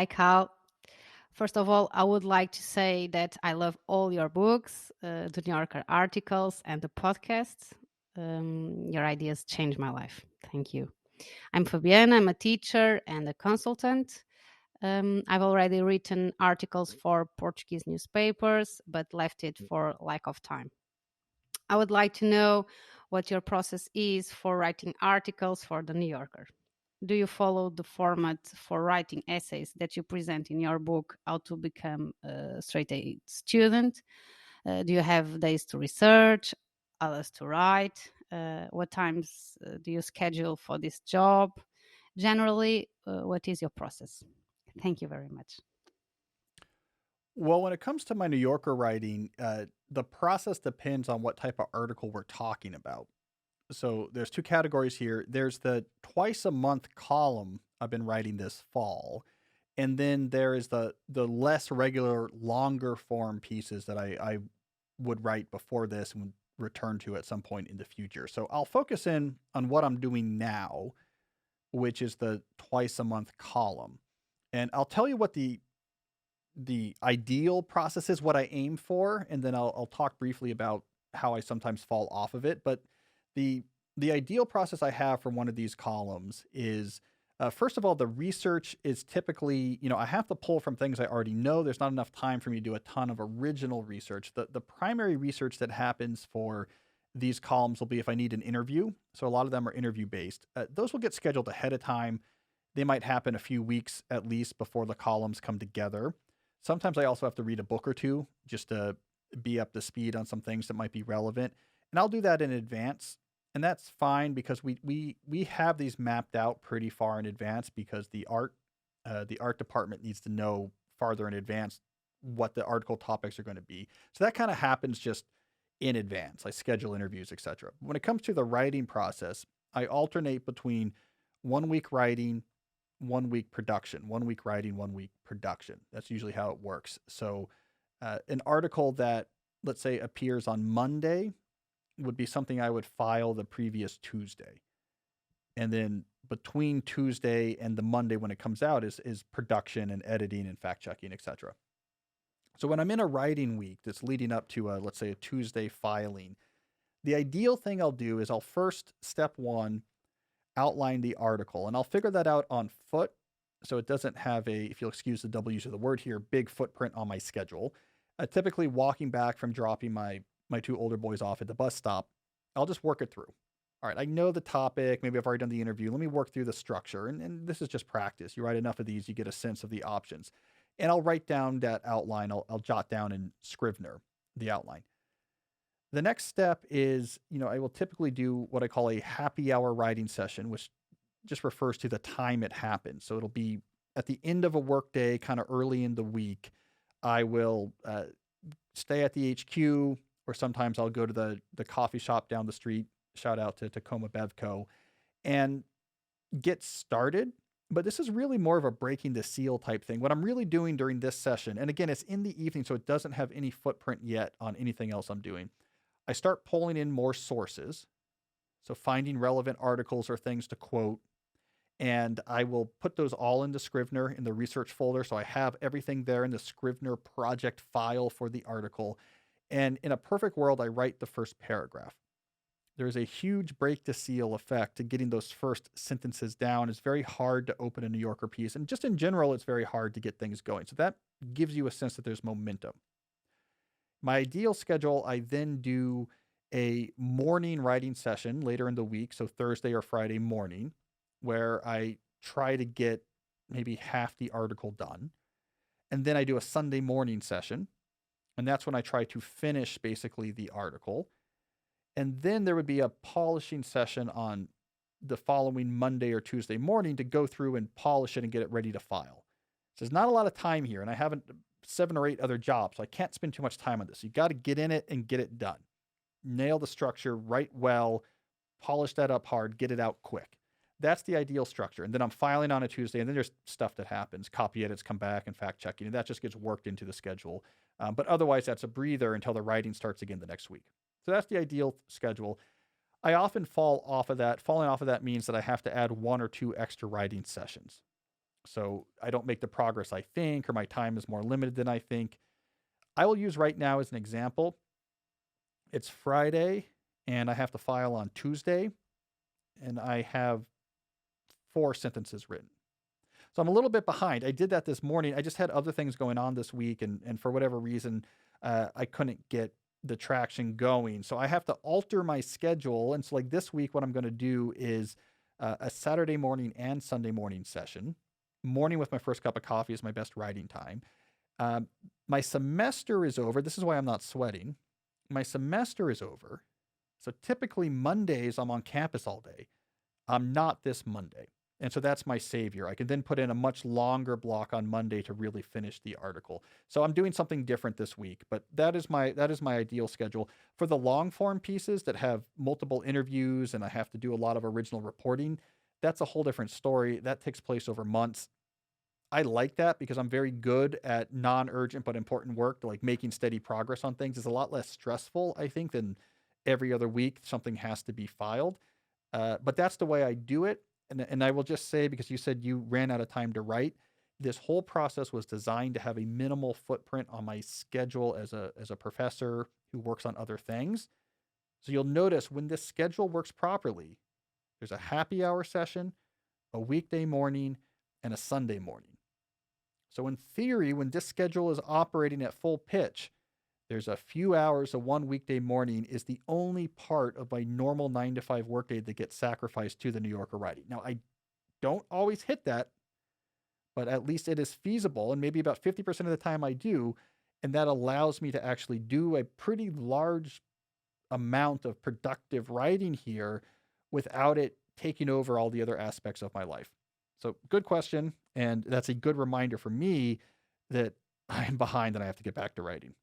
Hi, Cal. First of all, I would like to say that I love all your books, the New Yorker articles, and the podcasts. Your ideas changed my life. Thank you. I'm Fabiana. I'm a teacher and a consultant. I've already written articles for Portuguese newspapers, but left it for lack of time. I would like to know what your process is for writing articles for the New Yorker. Do you follow the format for writing essays that you present in your book, How to Become a Straight A Student? Do you have days to research, others to write? What times do you schedule for this job? Generally, what is your process? Thank you very much. Well, when it comes to my New Yorker writing, the process depends on what type of article we're talking about. So there's two categories here. There's the twice a month column I've been writing this fall, and then there is the less regular, longer form pieces that I would write before this and would return to at some point in the future. So I'll focus in on what I'm doing now, which is the twice a month column, and I'll tell you what the ideal process is, what I aim for, and then I'll talk briefly about how I sometimes fall off of it. But the the ideal process I have for one of these columns is first of all, the research is typically, I have to pull from things I already know. There's not enough time for me to do a ton of original research. The primary research that happens for these columns will be if I need an interview. So a lot of them are interview based. Those will get scheduled ahead of time. They might happen a few weeks at least before the columns come together. Sometimes I also have to read a book or two just to be up to speed on some things that might be relevant. And I'll do that in advance. And that's fine because we have these mapped out pretty far in advance because the art department needs to know farther in advance what the article topics are going to be. So that kind of happens just in advance. I schedule interviews, etc. When it comes to the writing process, I alternate between 1 week writing, 1 week production, 1 week writing, 1 week production. That's usually how it works. So, an article that, let's say, appears on Monday would be something I would file the previous Tuesday. And then between Tuesday and the Monday when it comes out is production and editing and fact checking, etc. So when I'm in a writing week that's leading up to let's say a Tuesday filing, the ideal thing I'll do is I'll first step one outline the article, and I'll figure that out on foot. So it doesn't have a, if you'll excuse the double use of the word here, big footprint on my schedule. Typically, walking back from dropping my two older boys off at the bus stop, I'll just work it through. All right, I know the topic. Maybe I've already done the interview. Let me work through the structure. And this is just practice. You write enough of these, you get a sense of the options. And I'll write down that outline. I'll jot down in Scrivener the outline. The next step is, I will typically do what I call a happy hour writing session, which just refers to the time it happens. So it'll be at the end of a workday, kind of early in the week. I will stay at the HQ, or sometimes I'll go to the coffee shop down the street. Shout out to Tacoma Bevco, and get started. But this is really more of a breaking the seal type thing. What I'm really doing during this session, and again, it's in the evening, so it doesn't have any footprint yet on anything else I'm doing. I start pulling in more sources. So finding relevant articles or things to quote. And I will put those all into Scrivener in the research folder. So I have everything there in the Scrivener project file for the article. And in a perfect world, I write the first paragraph. There's a huge break the seal effect to getting those first sentences down. It's very hard to open a New Yorker piece. And just in general, it's very hard to get things going. So that gives you a sense that there's momentum. My ideal schedule, I then do a morning writing session later in the week, so Thursday or Friday morning, where I try to get maybe half the article done. And then I do a Sunday morning session, and that's when I try to finish basically the article. And then there would be a polishing session on the following Monday or Tuesday morning to go through and polish it and get it ready to file. So there's not a lot of time here, and I haven't 7 or 8 other jobs, so I can't spend too much time on this. You got to get in it and get it done. Nail the structure, write well, polish that up hard, get it out quick. That's the ideal structure. And then I'm filing on a Tuesday, and then there's stuff that happens. Copy edits come back and fact checking, and that just gets worked into the schedule. But otherwise, that's a breather until the writing starts again the next week. So that's the ideal schedule. I often fall off of that. Falling off of that means that I have to add 1 or 2 extra writing sessions. So I don't make the progress I think, or my time is more limited than I think. I will use right now as an example. It's Friday and I have to file on Tuesday, and I have 4 sentences written. So I'm a little bit behind. I did that this morning. I just had other things going on this week, and for whatever reason, I couldn't get the traction going. So I have to alter my schedule. And so, like this week, what I'm going to do is a Saturday morning and Sunday morning session. Morning with my first cup of coffee is my best writing time. My semester is over. This is why I'm not sweating. My semester is over. So typically Mondays, I'm on campus all day. I'm not this Monday. And so that's my savior. I can then put in a much longer block on Monday to really finish the article. So I'm doing something different this week, but that is my ideal schedule. For the long form pieces that have multiple interviews and I have to do a lot of original reporting, that's a whole different story. That takes place over months. I like that because I'm very good at non-urgent but important work, like making steady progress on things. It's a lot less stressful, I think, than every other week something has to be filed. But that's the way I do it. And I will just say, because you said you ran out of time to write, this whole process was designed to have a minimal footprint on my schedule as a professor who works on other things. So you'll notice when this schedule works properly, there's a happy hour session, a weekday morning, and a Sunday morning. So in theory, when this schedule is operating at full pitch, there's a few hours of one weekday morning is the only part of my normal 9 to 5 workday that gets sacrificed to the New Yorker writing. Now, I don't always hit that, but at least it is feasible. And maybe about 50% of the time I do. And that allows me to actually do a pretty large amount of productive writing here without it taking over all the other aspects of my life. So good question. And that's a good reminder for me that I'm behind and I have to get back to writing.